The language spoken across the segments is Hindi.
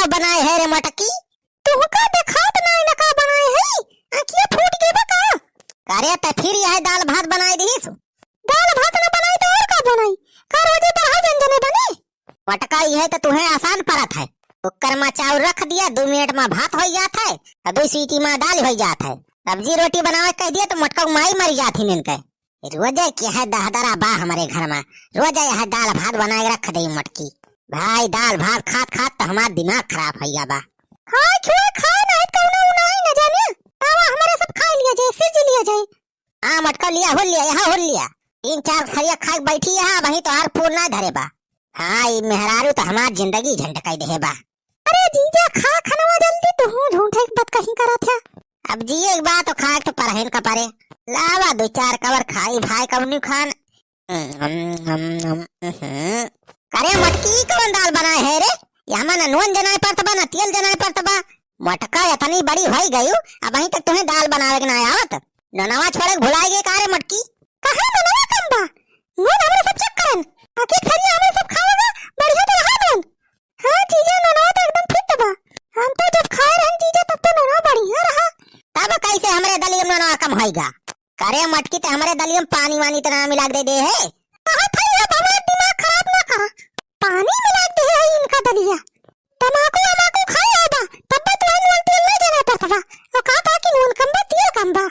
बनाए है रे मटकी? तुमका देखात नहीं न का बनाए है? आंखिया फूट गई बा का? करे त फिर यह दाल भात बनाई दीस। दाल भात न बनाई तो और का बनाई? का रोजे बहा व्यंजन बने? मटका यह तो तुम्हें आसान पड़त है। कुकर में चावल रख दिया, 2 मिनट में भात हो जाता है, 2 सीटी में दाल हो जाता है। सब्जी रोटी बनावे कह दिया तो मटका माई मर जाती इनके। रोजे क्या है दहदरा बा हमारे घर में, रोजे यह दाल भात बना के रख दे मटकी। भाई दाल भात खात खात तो हमारा दिमाग खराब हो गया बा। खाए छुए खाए नहीं कौनो उनाई न जाने, तावा हमारे सब खा लिया जाए, सिर जी लिया जाए। हाँ मटका लिया हो लिया, यहाँ हो लिया। 3-4 खरिया खा के बैठी है वही तो हार पूर ना धरे बा। हाँ ये मेहरारू तो हमारी जिंदगी झंडकाई दे बा। अरे जीजा खा खनवा जल्दी, तो हूँ झूठे बात कहीं करा था। अब जी एक बात तो खाए तो परहन का परे, लावा 2-4 कवर खाई भाई कवनी खान। करे मटकी कौन दाल बनाए है रे? यहाँ ना नून जनाए पड़ता बा ना तेल जनाए पड़ता बा। मटका इतनी बड़ी हो गई अब वहीं तक तुम्हें दाल बनावे के ना आवत। ननवा छोड़े भुलाए गए कारे मटकी? कहाँ ननवा कम बा? नून हमरे सब चेक करन, आखिर खरिया हमरे सब खावेगा बढ़िया तो रहा नून। हाँ जीजा ननवा तो एकदम फिट बा, हम तो जब खाए रहन जीजा तब तो ननवा बढ़िया रहा। तब कैसे हमरे दलियम ननवा कम होएगा? करे मटकी ते हमरे दलियम पानी वानी तो ना मिला दे है। कहाँ था ये हमारा दिमाग खराब ना करा, पानी मिला दे है इनका दलिया। तमाकू अमाकू खाए आबा तब तो नून तेल नहीं देना पड़ता बा, और कहा कि नून कम बा तेल कम बा।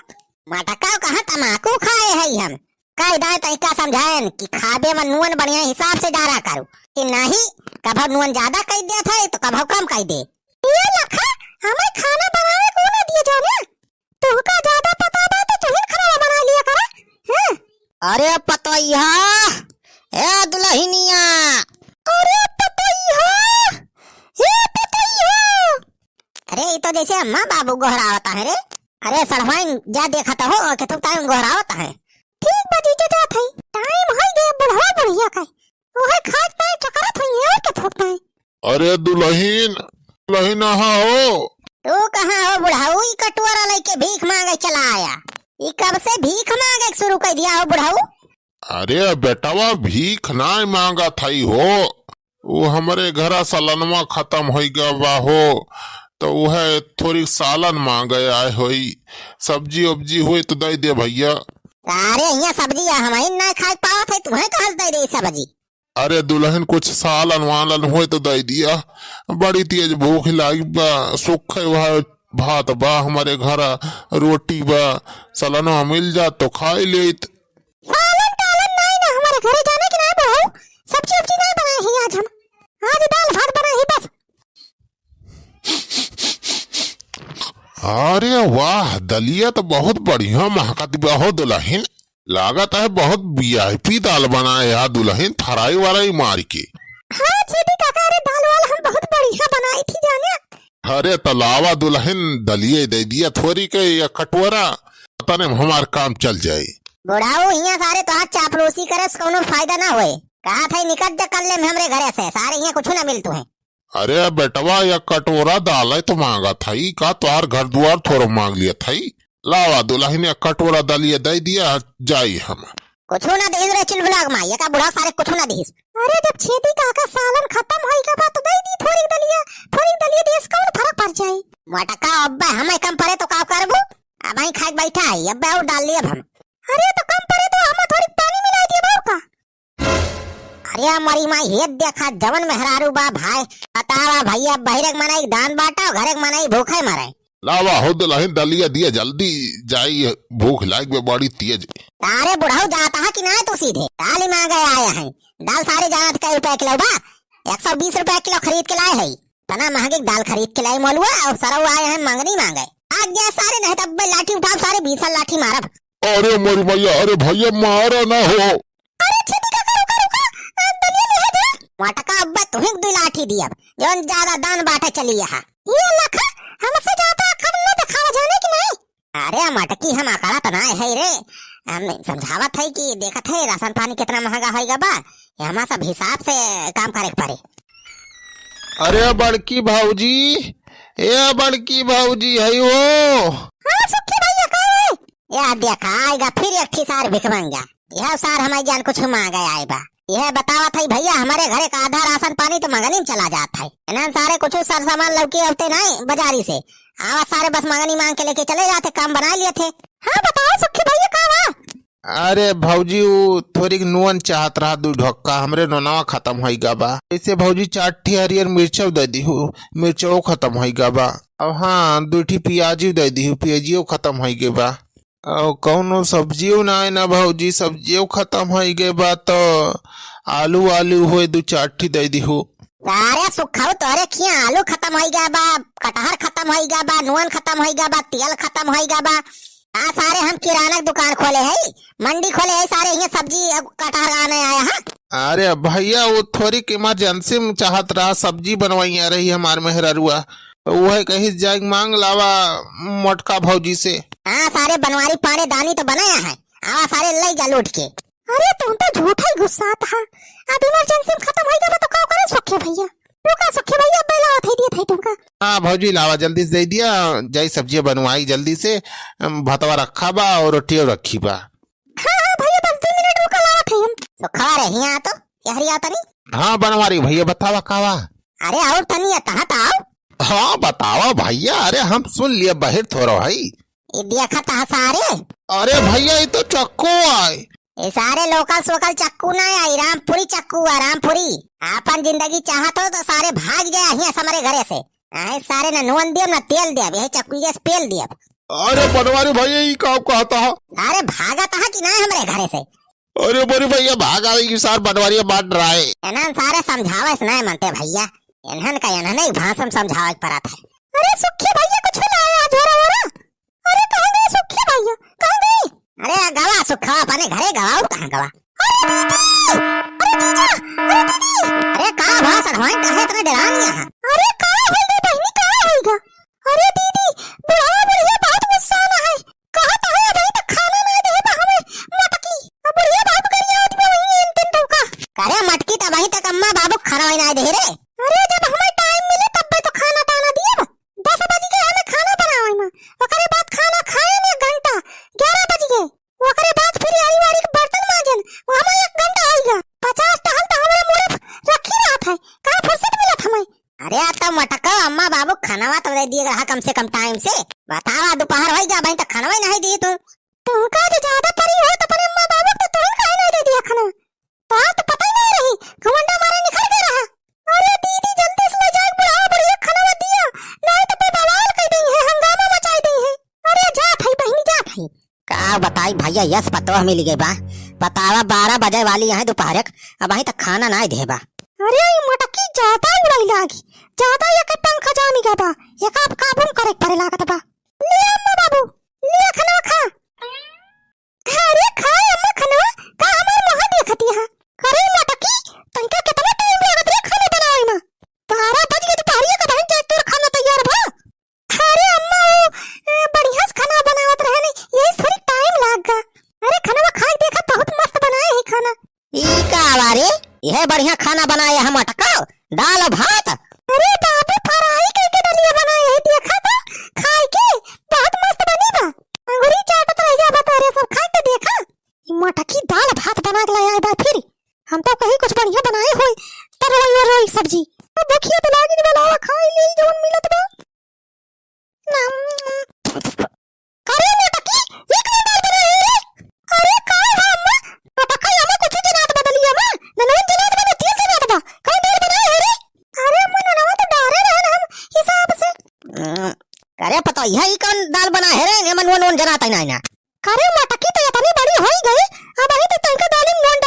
मटका कहाँ तमाकू खाए है हम? कायदा तरीका समझाएं कि खाबे में नून बढ़िया हिसाब से डाला करो कि नहीं कभी नून ज्यादा कह दिया था तो कभी कम कह दे। ये लखा हमें खाना बनाने को ना दिया जाने, तुमका ज्यादा पता बा तो तुम खाना बना लिया करा। हैं? अरे पतोइया ए दुल्हनिया, अरे पतोइया ए पतोइया। अरे ये तो जैसे अम्मा बाबू गोहरावता है रे। अरे सलमान जा देखा तो हो कि तुम टाइम गोहरावता है। ठीक बजी जा जात है, टाइम हो गया बुढ़वा बढ़िया का ओहे खात नहीं चकरत हुई है के थोकता है। अरे दुल्हन दुल्हन हो तू कहाँ हो बुढ़ाऊ? ई कटोरा लेके भीख मांगे चला आया। ई कब से भीख मांगे शुरू कर दिया हो बुढ़ाऊ? अरे बेटावा भीख ना मांगा थाई हो, वो हमारे घरा सालनवा खत्म हो गया बा हो, तो वह थोड़ी सालन मांगे आए होई, सब्जी उब्जी हुई तो दे दे भैया। अरे यहाँ सब्जी हमारी ना खा पावा थे, तुम्हें कहाँ दे दे सब्जी? अरे दुल्हन कुछ सालन वालन हुए तो दे दिया, बड़ी तेज भूख लगी बा, सूखे वह भात बा हमारे घर, रोटी बा, सालनवा मिल जा तो खाई ले। सालन टालन नहीं ना हमारे घरे जाने की ना बुढ़ाऊ, सब्जी उब्जी नहीं बनाई है आज हम, आज दाल भात बना ही बस। अरे वाह दलिया तो बहुत बढ़िया महकत बा हो दुल्हन, लागत है बहुत वीआईपी दाल बनाए यार दुल्हन, फ्राई वाला ही मार के। हाँ छेदी काका रे दाल वाला हम बहुत बढ़िया बनाई थी जाने। अरे तलावा दुल्हन दलिए दे दिया थोड़ी के या कटोरा, पता नहीं हमारा काम चल जाए। बुढ़ाऊ यहाँ सारे तो आज चापलूसी करे कोनो फायदा ना होए, कहा था निकट जा कर ले हमरे घरे से, सारे यहाँ कुछ ना मिलतू है। अरे बेटवा या कटोरा दाल है तो मांगा था ही का, तुहार घर द्वार थोड़ा मांग लिया था ही। लावा दुल्हन या कटोरा दलिया दे दिया जाई हम। कुछ ना दीस रे चिलबलाग मां, ये का बुढ़ा सारे कुछ ना दीस। अरे जब छेदी काका सालन खत्म होई का बात दे दी थोड़ी दलिया देश कौन फर्क पड़ जाए। मटका अब्बा हमें कम पड़े तो का करबो, अब ही खाए बैठा है अब्बा और डाल लिया हम। अरे तो कम पड़े तो हम थोड़ी पानी मिला दिए बाऊ का। अरे हमारी माँ ये देखा जवन मेहरारू बा भाई, बतावा भैया बहिरक मनाई दान बाटा घरे मनाई भूखे मरे। लावा हो दुल्हन दलिया दिया जल्दी जाई, भूख लाग बड़ी तेज। तारे बुढ़ाऊ जाता है कि ना तो सीधे दाल ही मांगे आया है। दाल सारे जानत का रुपए किलो बा, 120 रुपए किलो खरीद के लाए है। तना महंगी दाल खरीद के लाए मोलुआ और सरऊ आए हैं मंगनी मांगे। आज गया सारे नहीं तब लाठी उठा सारे 20 लाठी मारब। अरे मोरी भैया, अरे भैया मारा ना हो। अरे छेदी काका रुका दलिया ले जा। मटका अब्बा तुम्हें 2 लाठी दिया जोन ज्यादा दान बाटे चली यहाँ। ये लखा हमसे ज्यादा कम न दिखावा जाने की नहीं। अरे मटकी हम अकड़ा तो ना है रे, हम समझावत है कि देखत है राशन पानी कितना महंगा होएगा बा, हमारा सब हिसाब से काम करे पड़े। अरे बड़की भाऊजी, ए बड़की भाऊजी है वो। हाँ सुखी भैया का है? या देखा आएगा फिर एक सार भिख मांगा, यह सार हमारे जान कुछ मांगा आएगा। यह बतावा था भैया हमारे घरे का आधा राशन पानी तो मंगनी में चला जाता है। इन्हन सारे कुछ सर सामान लौकी होते नहीं बाजारी से, आवा सारे बस मंगनी मांग के लेके चले जाते, काम बना लिए थे। हाँ बताओ सुखी भैया का हुआ? अरे भौजी वो थोड़ी नून चाहत रहा 2 ढक्का, हमरे नोनवा खत्म हो गया बा। ऐसे भौजी 4 ठी हरियर मिर्चा दे दी हूँ, मिर्चो खत्म हो गया बा। अब हाँ 2 ठी प्याजी दे दी हूँ, प्याजियो खत्म हो गए बा। और कौनो सब्जियों ना ना भौजी, सब्जियों खत्म हो गए बा। तो आलू हुए 2-4 ठी दे दी हूँ। अरे सुखाऊ तोरे किया आलू खत्म हो गया बा, कटहर खत्म हो गया बा, नून खत्म हो गया बा, तेल खत्म हो गया बा। सारे हम किराना दुकान खोले है, मंडी खोले है, सारे ये सब्जी कटहर आने आया है। अरे भैया वो थोड़ी इमरजेंसी में चाहत रहा, सब्जी बनवाई आ रही हमार मेहररुआ, वह कहीं जाए मांग लावा मोटका भौजी से। हाँ सारे बनवारी पाने दानी तो बनाया है, आवा सारे ले जा लूट के। अरे तुम तो झूठा ही गुस्सा था, अब इमरजेंसी में खत्म हो गया तो क्या करे सुखे भैया? रुका सुखे भैया बेला थे दिया था तुमका। हाँ भौजी लावा जल्दी से दे दिया, जाई सब्जी बनवाई जल्दी से, भतवा रखा बा और रोटियो रखी बा। हाँ भैया बस 2 मिनट रुका लावा थे हम। तो खा रहे हैं तो यहरी आता नहीं? हाँ बनवारी भैया बतावा कावा। अरे और तनी आता आओ। हाँ बतावा भैया, अरे हम सुन लिए बाहर थोड़ा भाई। ये देखा था सारे। अरे भैया ये तो चक्कू आए। ये सारे लोकल सोकल चक्कू ना आई, रामपुरी चक्कू है, रामपुरी। अपन जिंदगी चाहत हो तो सारे भाग जाए यहाँ हमारे घरे से। सारे न नून दियो न तेल दियो, यही चक्कू से पेल दियो। अरे बनवारी भैया ये क्या कहता है? अरे भागा था कि ना हमारे घरे से? अरे बोरी भैया भाग आई कि सार बनवारी बांट रहा है। इन्हन सारे समझावे से नहीं मनते भैया, इन्हन का इन्हन ही भाषण समझावे पड़ा था। अरे सुखी भैया कुछ लाया जोरा वोरा? अरे कहाँ गए सुखी भैया, कहाँ गए? अरे गवा सुखा अपने घरे गवाओ, कहाँ गवा? अरे दीदी, अरे जीजा, अरे दीदी, अरे कहाँ भाषण होए, कहाँ इतना डरानी है? अरे कहाँ होई गई बहनी, कहाँ होईगा? अरे दीदी बुढ़ावा बुढ़िया बहुत गुस्सा ना है, कहाँ तो है अभी तक खाना नहीं दे बा हमें मटकी, अब बुढ़िया बाप करिया आदमी वही इंतन टोका। करे मटकी तब वहीं तक अम्मा बाबू खाना नहीं दे रे। अरे जब हमें टाइम मिले तब तो खाना ताना दिया, 10 बज गए हमें खाना बनावे में, ओकरे बाद खाना खाए में 1 घंटा, 11 बज गए, ओकरे बाद फिर आई वाली के बर्तन मांजन, वो हमें 1 घंटा आएगा, 50 टहल तो हमारे मुंह रखी रहा था, कहाँ फुर्सत मिला हमें? अरे आता मटका अम्मा बाबू खानावा तो दे दिए रहा कम से कम टाइम से, बतावा दोपहर हो गया भाई तक खाना नहीं दिए तुमका जो ज्यादा परी हो तो पर अम्मा बाबू तो तुरंत खाए नहीं दे दिया खाना, तो पता ही नहीं रही, घमंडा मारे निखर गया रहा। अरे दीदी जल्दी से ले जाके बुढ़ावा बुढ़िया खाना मत दिया, नहीं तो फिर बवाल कर देंगे, हंगामा मचाई देंगे। अरे जा भाई बहनी जा भाई। का बताई भैया यस पतो मिल गई बा, बतावा 12 बजे वाली यहाँ दोपहर, अब वहीं तक खाना नहीं देबा। अरे ये मटकी ज्यादा उड़ाई लागी, ज्यादा ये के पंखा जामी गा बा, ये का काबू करे पड़े लागत बा। ले अम्मा बाबू ले खाना खा। अरे खा अम्मा खाना, का हमार मुंह देखती है। अरे मटकी तंका कितना टाइम लागत रे खाना बनावे में, 12 बज गए दोपहर का बहन जाए तोर खाना तैयार बा। अरे अम्मा वो बढ़िया से खाना बनावत रहे नहीं, यही थोड़ी टाइम लाग गा। अरे खाना खा देखा बहुत मस्त बनाए है खाना। ई का वारे यह बढ़िया खाना बनाए है मटका, दाल भात। अरे बाबू फ्राई करके दलिया बनाए है, देखा था खाए के बहुत मस्त बनी बा, अंगूरी चाटत रह जा बता रे सब खा के देखा। ई मटकी दाल भात बना के लाया बा, फिर हम तो कहीं कुछ बढ़िया बनाए होई तर रोई सब्जी, अब देखिए तो लागी नहीं बनावा खाई ले जोन मिलत बा ना। अरे मटकी ये कौन दाल बनाए रे? अरे का है अम्मा मटका अम्मा कुछ जनात बदली अम्मा, ननवन जनात बना तेल जनात बा, कौन दाल बनाए है रे? अरे अम्मा ननवा तो डारे रहन हम हिसाब से। अरे पता यही कौन दाल बना है रे, नमन वन जनात नहीं ना। अरे मटकी तो इतनी बड़ी होई गई, अब अभी तो तंका दाल में नून